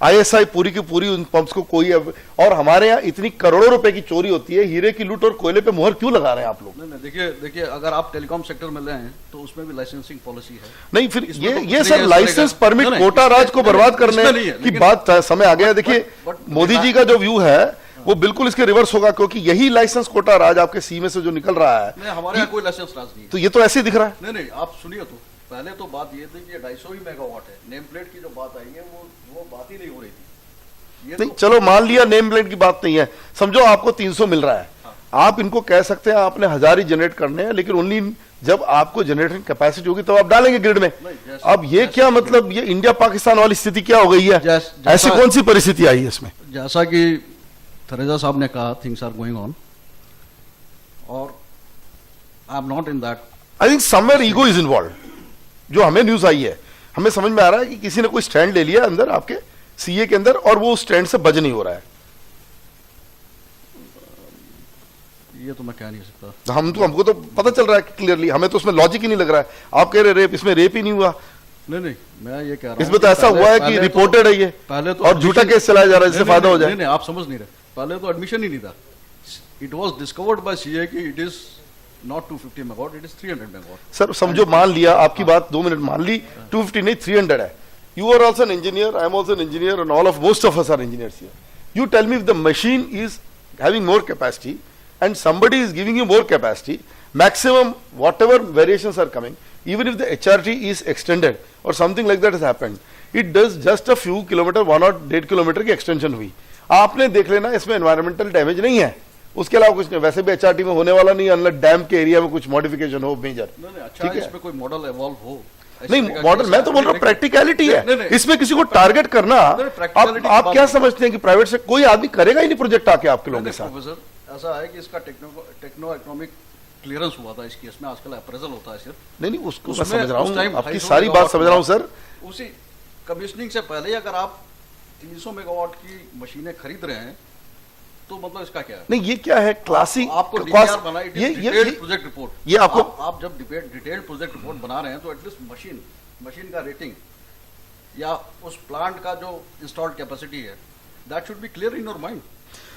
आईएसआई पूरी की पूरी उन पंप्स को कोई, और हमारे यहाँ इतनी करोड़ों रुपए की चोरी होती है, हीरे की लूट और कोयले पे मुहर क्यों लगा रहे हैं आप लोग? नहीं, देखिए अगर आप टेलीकॉम सेक्टर में लें तो उसमें भी लाइसेंसिंग पॉलिसी है। नहीं, फिर इसमें ये तो सब लाइसेंस परमिट कोटा राज को बर्बाद करने की बात समय आ गया। देखिए मोदी जी का जो व्यू है वो बिल्कुल इसके रिवर्स होगा, क्योंकि यही लाइसेंस कोटा राज आपके सीमे से जो निकल रहा है, नहीं, हमारे यहाँ कोई लाइसेंस राज नहीं है। तो ये तो ऐसे ही दिख रहा है। नहीं, आप सुनिए, तो पहले तो बात ये थी कि ये 250 ही मेगावाट है। नेम प्लेट की जो बात आई है वो बात ही नहीं हो रही थी। नहीं, चलो मान लिया नेम प्लेट की बात नहीं है, समझो आपको 300 मिल रहा है, आप इनको कह सकते हैं आपने 1000 ही जनरेट करने हैं, लेकिन ओनली जब आपको जनरेटिंग कैपेसिटी होगी तब आप डालेंगे ग्रिड में। अब ये क्या मतलब, ये इंडिया पाकिस्तान वाली स्थिति क्या हो गई है? ऐसी कौन सी परिस्थिति आई है इसमें? जैसा कि थरेजा साहब ने कहा, थिंग्स आर गोइंग ऑन, और आई am not in that. I think somewhere ego is involve. जो हमें न्यूज आई है, हमें समझ में आ रहा है कि किसी ने कोई स्टैंड ले लिया अंदर आपके सीए के अंदर, और वो उस स्टैंड से बच नहीं हो रहा है। ये तो मैं कह नहीं सकता। हमको तो पता चल रहा है क्लियरली, हमें तो उसमें लॉजिक ही नहीं लग रहा है। आप कह रहे रेप, इसमें रेप ही नहीं हुआ। नहीं, मैं ये कह रहा हूं इसमें तो ऐसा हुआ है कि रिपोर्टेड है ये, पहले तो और झूठा केस चलाया जा रहा है जिससे फायदा हो जाए। नहीं, आप समझ नहीं रहे। पहले तो एडमिशन ही नहीं था। It was discovered by CA कि it is not 250 megawatt, it is 300 megawatt. Sir समझो, मान लिया आपकी बात 2 मिनट मान ली, 250 नहीं 300 है। You are also an engineer, I am also an engineer, and most of us are engineers here. You tell me if the machine is having more capacity and somebody is giving you more capacity, maximum whatever variations are coming, even if the HRT is extended or something like that has happened, it does just a few kilometer, 1 or 1.5 kilometre की extension हुई। आपने देख लेना इसमें environmental damage नहीं है, उसके अलावा कुछ नहीं। वैसे भी HRT में होने वाला नहीं, अनलess डैम के एरिया में कुछ मॉडिफिकेशन हो मेजर। अच्छा, इसमें कोई मॉडल इवॉल्व हो। नहीं, मॉडल मैं तो बोल रहा हूँ प्रैक्टिकलिटी है। इसमें किसी को टारगेट करना, आप क्या समझते हैं कि प्राइवेट से कोई आदमी करेगा ही नहीं प्रोजेक्ट आके आपके लोगों के साथ? प्रोफेसर, ऐसा है कि इसका टेक्नो इकोनॉमिक क्लियरेंस हुआ था इस केस में। आजकल अप्रेजल होता है सिर्फ। नहीं, उसको मैं समझ रहा हूँ, आपकी सारी बात समझ रहा हूँ सर। उसी कमीशनिंग से पहले अगर आप 300 मेगावाट की मशीनें खरीद रहे हैं तो मतलब इसका क्या है? नहीं, ये क्या है क्लासिक आपको DPR बना, it is detailed project report. ये आपको आप जब डिटेल्ड प्रोजेक्ट रिपोर्ट बना रहे हैं तो एटलीस्ट मशीन का रेटिंग या उस प्लांट का जो इंस्टॉल्ड कैपेसिटी है, that should be clear in your mind.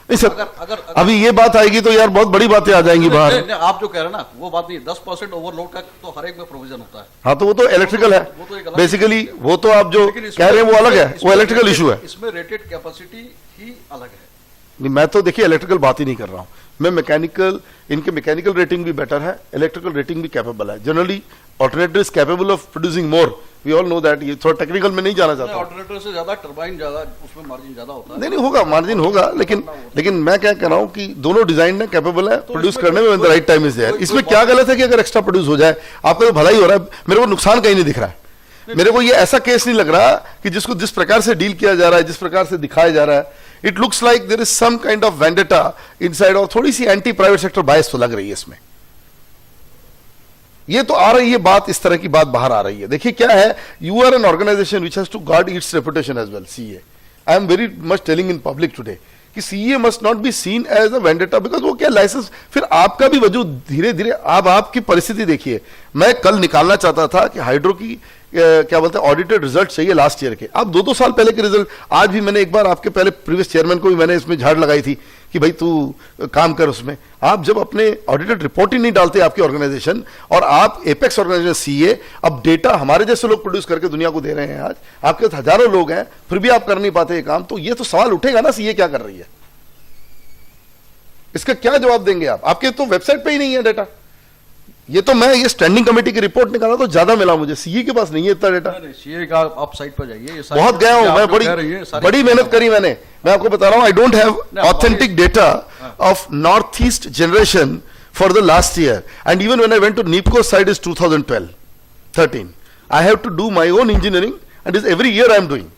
नहीं सर, अगर अभी ये बात आएगी तो यार बहुत बड़ी बातें आ जाएंगी बाहर। आप जो कह रहे हैं ना वो बात नहीं। 10% ओवरलोड का तो हर एक में प्रोविजन होता है। हाँ, तो वो तो इलेक्ट्रिकल है बेसिकली, वो तो आप जो कह रहे हैं वो अलग है, वो इलेक्ट्रिकल इशू है। इसमें रेटेड कैपेसिटी ही अलग है। नहीं, मैं तो देखिए इलेक्ट्रिकल बात ही नहीं कर रहा हूं मैं। मैकेनिकल, इनके मैकेनिकल रेटिंग भी बेटर है, इलेक्ट्रिकल रेटिंग भी कैपेबल है। Generally alternative is capable of producing more, we all know that. ये थोड़ा टेक्निकल में नहीं जाना चाहता। ऑल्टरनेटिव से ज्यादा टरबाइन ज्यादा, उसमें मार्जिन ज्यादा होता है। नहीं होगा, मार्जिन होगा, लेकिन मैं क्या कह रहा हूं कि दोनों डिजाइन में कैपेबल है प्रोड्यूस करने में, the right time is there. इसमें क्या गलत है कि अगर एक्स्ट्रा प्रोड्यूस हो जाए, आपका तो भला ही हो रहा है। मेरे को नुकसान कहीं नहीं दिख रहा है। मेरे को ये ऐसा केस नहीं लग रहा कि जिसको जिस प्रकार से डील किया जा रहा है, जिस प्रकार से दिखाया जा रहा है, it looks like there is some kind of vendetta inside, और थोड़ी सी एंटी प्राइवेट सेक्टर बायस तो लग रही है इसमें। ये तो आ रही है बात, इस तरह की बात बाहर आ रही है। देखिए क्या है, you are an organisation which has to guard its reputation as well. CA, I am very much telling in public today कि CA must not be seen as a vendetta, because वो क्या लाइसेंस, फिर आपका भी वजूद धीरे धीरे। आप आपकी परिस्थिति देखिए, मैं कल निकालना चाहता था कि हाइड्रो की क्या बोलते हैं ऑडिटेड रिजल्ट चाहिए लास्ट ईयर के। अब 2-2 साल पहले के रिजल्ट, आज भी मैंने एक बार आपके पहले प्रीवियस चेयरमैन को भी मैंने इसमें झाड़ लगाई थी कि भाई तू काम कर उसमें। आप जब अपने ऑडिटेड रिपोर्ट ही नहीं डालते आपकी ऑर्गेनाइजेशन, और आप एपेक्स ऑर्गेनाइजेशन सीए, अब डेटा हमारे जैसे लोग प्रोड्यूस करके दुनिया को दे रहे हैं, आज आपके तो हजारों लोग हैं, फिर भी आप कर नहीं पाते ये काम, तो ये तो सवाल उठेगा ना सीए क्या कर रही है। इसका क्या जवाब देंगे आप? आपके तो वेबसाइट पे ही नहीं है डेटा। ये तो मैं ये स्टैंडिंग कमेटी की रिपोर्ट निकाला तो ज्यादा मिला मुझे, सीए के पास नहीं है इतना डेटा। सीए का आप साइट पर जाइए, ये बहुत गया हूं मैं, बड़ी मेहनत करी मैंने। मैं आपको बता रहा हूं, I don't have authentic data of north east generation for the last year, and even when I went to NEEPCO site is 2012-13, I have to do my own engineering, and is every year I am doing.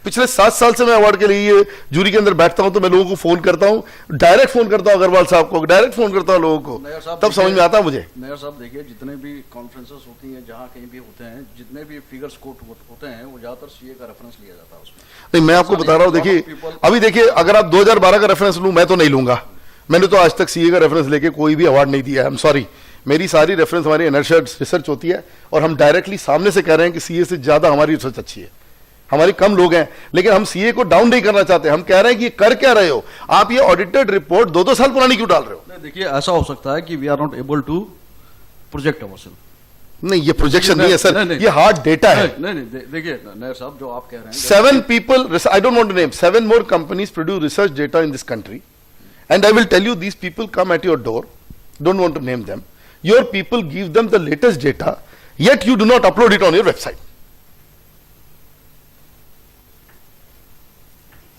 पिछले 7 साल से मैं award के लिए jury के अंदर बैठता हूं, तो मैं लोगों को फोन करता हूं, डायरेक्ट फोन करता हूं अग्रवाल साहब को, डायरेक्ट फोन करता हूं लोगों को, तब समझ में आता है मुझे। मेयर साहब देखिए, जितने भी कॉन्फ्रेंसेस होती हैं, जहां कहीं भी होते हैं, जितने भी फिगर्स कोट होते हैं, वो ज्यादातर सीए का रेफरेंस लिया जाता है उसमें। नहीं, मैं आपको बता रहा हूं, देखिए अभी देखिए, अगर आप 2012 का रेफरेंस लूं, मैं तो नहीं लूंगा। मैंने तो आज तक सीए का रेफरेंस लेके कोई भी अवार्ड नहीं दिया है, आई एम सॉरी। मेरी सारी रेफरेंस हमारी इनर्शिया रिसर्च होती है, और हम डायरेक्टली सामने से कह रहे हैं कि सीए से ज्यादा हमारी रिसर्च अच्छी है। हमारी कम लोग हैं, लेकिन हम सीए को डाउन नहीं करना चाहते। हम कह रहे हैं कि कर क्या रहे हो आप, ये ऑडिटेड रिपोर्ट 2-2 साल पुरानी क्यों डाल रहे हो? देखिए, ऐसा हो सकता है कि we are not able to project ourself. नहीं, ये प्रोजेक्शन नहीं है सर, ये हार्ड डेटा है। नहीं, देखिए नायर साहब, जो आप कह रहे हैं, 7 people, I don't want to name, 7 more companies produce research data in this country, and I will tell you, these people come at your door, don't want to name them, your people give them the latest data, yet you do not upload it on your website.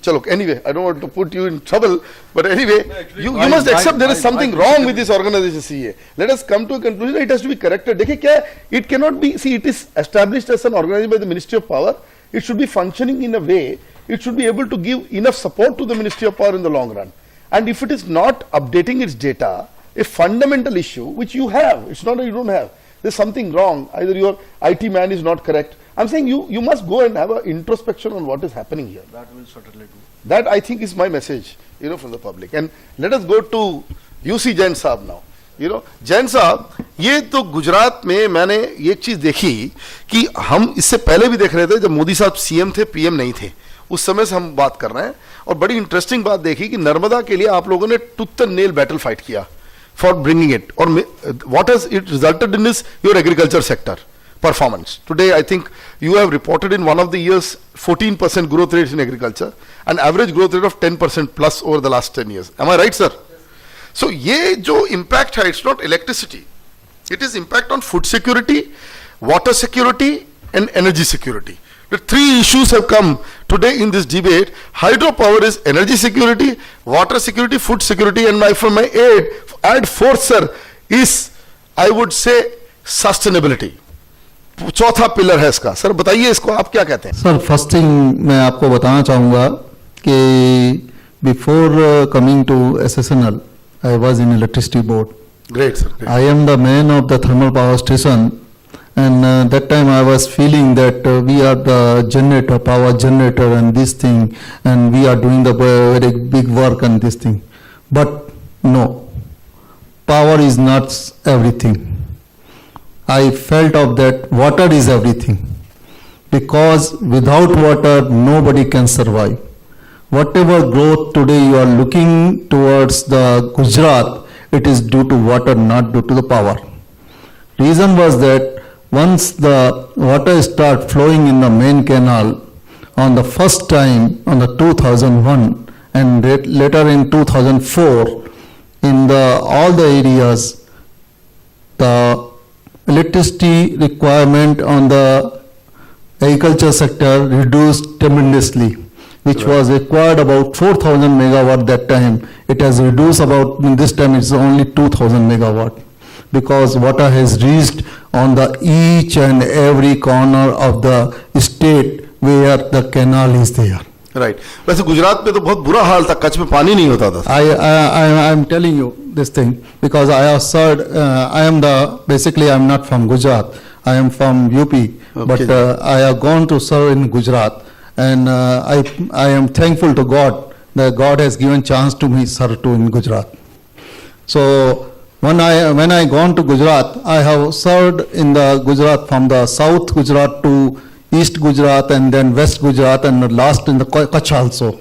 Chalo, anyway, I don't want to put you in trouble, but anyway, actually, you my- must accept there is my- something my wrong criticism with this organization CA. Let us come to a conclusion, it has to be corrected. देखिए क्या है, it cannot be, see, it is established as an organization by the Ministry of Power. It should be functioning in a way, it should be able to give enough support to the Ministry of Power in the long run. And if it is not updating its data, a fundamental issue, which you have, it's not that you don't have, there's something wrong, either your IT man is not correct. I'm saying you must go and have an introspection on what is happening here. That will certainly do. That I think is my message, from the public. And let us go to UC Jain साहब now. Jain साहब, ये तो गुजरात में मैंने ये चीज देखी कि हम इससे पहले भी देख रहे थे, जब मोदी साहब सीएम थे, पीएम नहीं थे, उस समय से हम बात कर रहे हैं, और बड़ी इंटरेस्टिंग बात देखी कि नर्मदा के लिए आप लोगों ने tooth and nail battle fight किया फॉर ब्रिंगिंग इट, और what has it resulted in is your agriculture sector performance. Today, I think you have reported in one of the years 14% growth rates in agriculture, an average growth rate of 10% plus over the last 10 years. Am I right, sir? So, ये जो impact है, it's not electricity. It is impact on food security, water security, and energy security. The three issues have come today in this debate. Hydropower is energy security, water security, food security, and from my add fourth, sir, is, I would say, sustainability. चौथा pillar है इसका. Sir बताइए इसको, आप क्या कहते हैं? Sir, first thing मैं आपको बताना चाहूँगा कि before coming to SSNL, I was in electricity board. Great sir. I am the man of the thermal power station, and that time I was feeling that we are the generator, power generator, and this thing, and we are doing the very big work and this thing. But no, power is not everything. I felt of that water is everything, because without water nobody can survive. Whatever growth today you are looking towards the Gujarat, it is due to water, not due to the power. Reason was that once the water start flowing in the main canal on the first time on the 2001 and later in 2004, in the all the areas, the electricity requirement on the agriculture sector reduced tremendously, which was required about 4,000 megawatt that time. It has reduced about, in this time it's only 2,000 megawatt, because water has reached on the each and every corner of the state where the canal is there. Right. वैसे गुजरात में तो बहुत बुरा हाल था, कच्छ में पानी नहीं होता था. I am telling you this thing because I have served, I am not from Gujarat, I am from UP, but I have gone to serve in Gujarat, and I am thankful to God that God has given chance to me serve to in Gujarat. So when I gone to Gujarat, I have served in the Gujarat from the South Gujarat to East Gujarat and then West Gujarat and last in the Kutch also.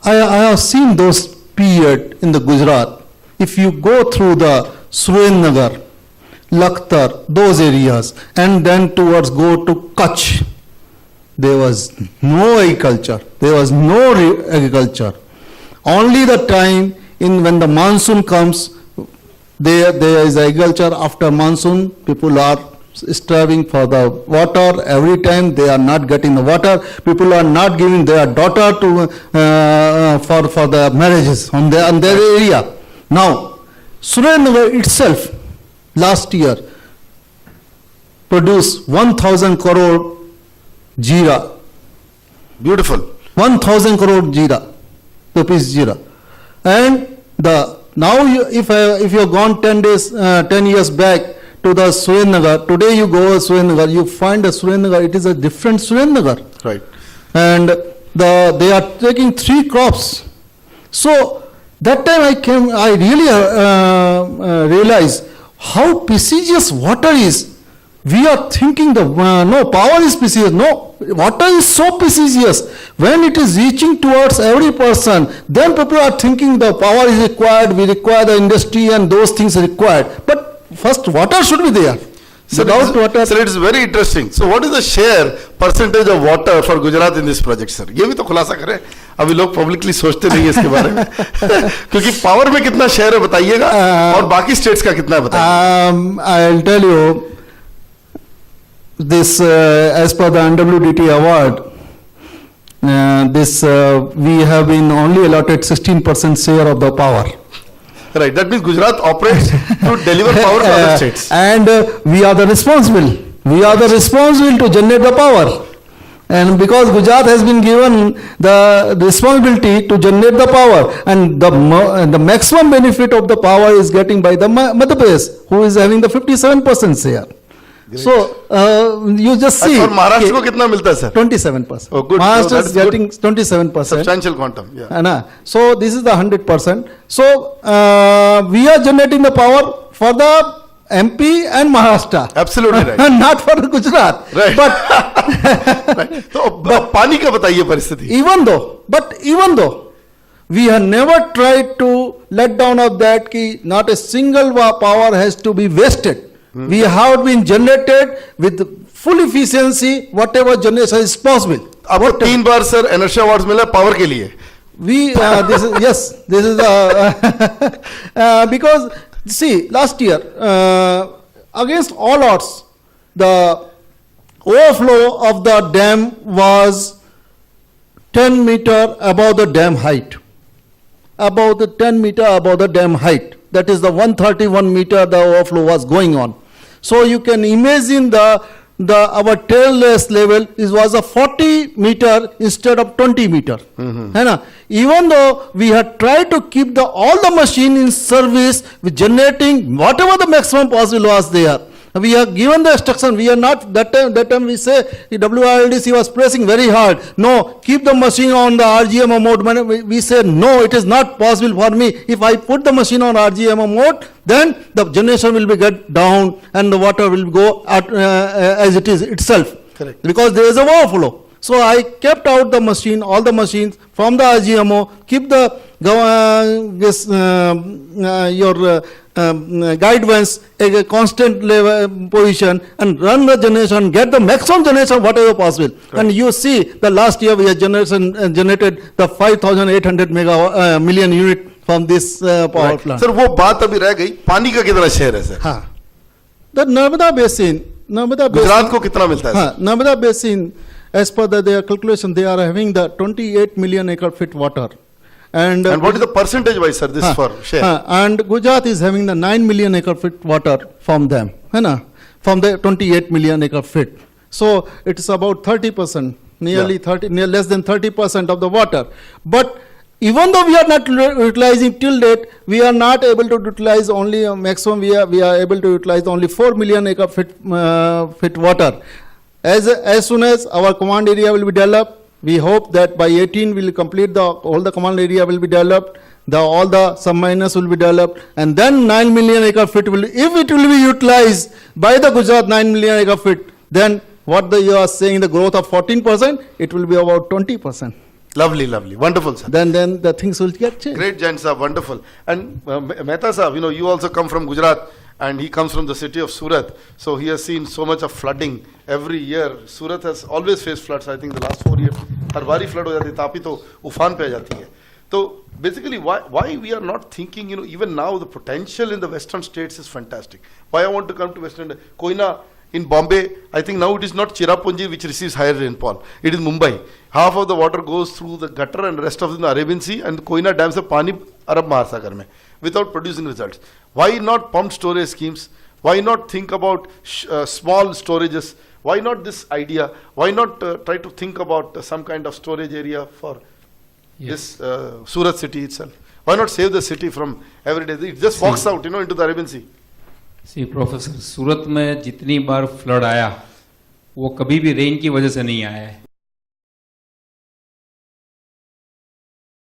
I have seen those period in the Gujarat. If you go through the Surendranagar, Lakhtar, those areas, and then towards go to Kutch, there was no agriculture. There was no agriculture. Only the time when the monsoon comes, there is agriculture. After monsoon, people are striving for the water. Every time they are not getting the water, people are not giving their daughter to for the marriages on their area. Now, Surendranagar itself last year produced 1,000 crore jeera. Beautiful. 1,000 crore jeera, rupees jeera, and now if you have gone 10 years back to the Surendranagar, today you go to Surendranagar, you find the Surendranagar, it is a different Surendranagar. Right. And they are taking 3 crops. So that time I really realized how precious water is. We are thinking no, power is precious. No, water is so precious. When it is reaching towards every person, then people are thinking the power is required, we require the industry and those things are required. But first, water should be there. Without water. Sir, it is very interesting. So, what is the share percentage of water for Gujarat in this project, sir? ये भी तो खुलासा करें. अभी लोग publicly सोचते नहीं है इसके बारे में. क्योंकि पावर में कितना शेयर है बताइएगा, और बाकी स्टेट्स का कितना है बताइए. I'll tell you this as per the NWDT award, we have been only allotted 16% share of the power. Right, that means Gujarat operates to deliver power to other states. And we are the responsible. We are the responsible to generate the power. And because Gujarat has been given the responsibility to generate the power, and the maximum benefit of the power is getting by the Madhya Pradesh, who is having the 57% share. So you just see. और महाराष्ट्र को कितना मिलता है sir? 27%. Oh, good. Maharashtra So is that's good. getting 27%. Substantial quantum, yeah. है ना? So this is the 100%. So we are generating the power for the MP and Maharashtra. Absolutely right. And not for Gujarat. Right. But Right. तो पानी का बताइए परिस्थिति. even though we have never tried to let down of that कि not a single power has to be wasted. We have been generated with full efficiency whatever generation is possible. आपको 3 बार sir energy awards मिला power के लिए. We this is because see last year against all odds the overflow of the dam was 10 meter above the dam height, above the 10 meter above the dam height. That is the 131 meter the overflow was going on. So you can imagine our tailless level was a 40 meter instead of 20 meter. है ना? Even though we had tried to keep all the machine in service with generating whatever the maximum possible was there. We have given the instruction. We are not that time we say the WRLDC was pressing very hard. No, keep the machine on the RGMO mode. We say no, it is not possible for me. If I put the machine on RGMO mode, then the generation will be get down and the water will go out, as it is itself. Correct. Because there is a overflow. So I kept out the machine, all the machines from the RGMO, keep the guidance a constant level position and run the generation, get the maximum generation whatever possible. Right. And you see the last year we have generated the 5,800 million unit from this power plant. Sir वो बात अभी रह गई, पानी का कितना share है sir? हाँ. The Narmada Basin. गुजरात को कितना मिलता है? हाँ, Narmada Basin, as per their calculation, they are having the 28 million acre feet water. And what is the percentage wise, sir, this for share? And Gujarat is having the 9 million acre feet water from them, है ना? From the 28 million acre feet. So it's about 30%, nearly less than 30% of the water. But even though we are not utilizing till date, we are not able to utilize only maximum. We are able to utilize only 4 million acre feet water. As soon as our command area will be developed, we hope that by 18 we will complete all the command area will be developed, all the subminers will be developed, and then 9 million acre feet if it will be utilized by the Gujarat 9 million acre feet, then what you are saying the growth of 14%, it will be about 20%. Lovely, lovely, wonderful, sir. Then the things will get changed. Great, Jain sir, wonderful. And Mehta sir, you also come from Gujarat, and he comes from the city of Surat, so he has seen so much of flooding every year. Surat has always faced floods. I think the last 4 years हर बारी flood हो जाती है, तापी तो उफान पे आ जाती है. So basically why we are not thinking, even now the potential in the western states is fantastic. Why I want to come to western, Koina in Bombay, I think now it is not Cherrapunji which receives higher rainfall, it is Mumbai. Half of the water goes through the gutter and rest of it in the Arabian Sea, and Koina dam se pani Arab Mahasagar mein without producing results. Why not pumped storage schemes? Why not think about small storages? Why not this idea? Why not try to think about some kind of storage area for this Surat city itself? Why not save the city from every day? It just walks out, into the Arabian Sea. Sea professor, Surat में जितनी बार flood आया वो कभी भी rain की वजह से नहीं आया है.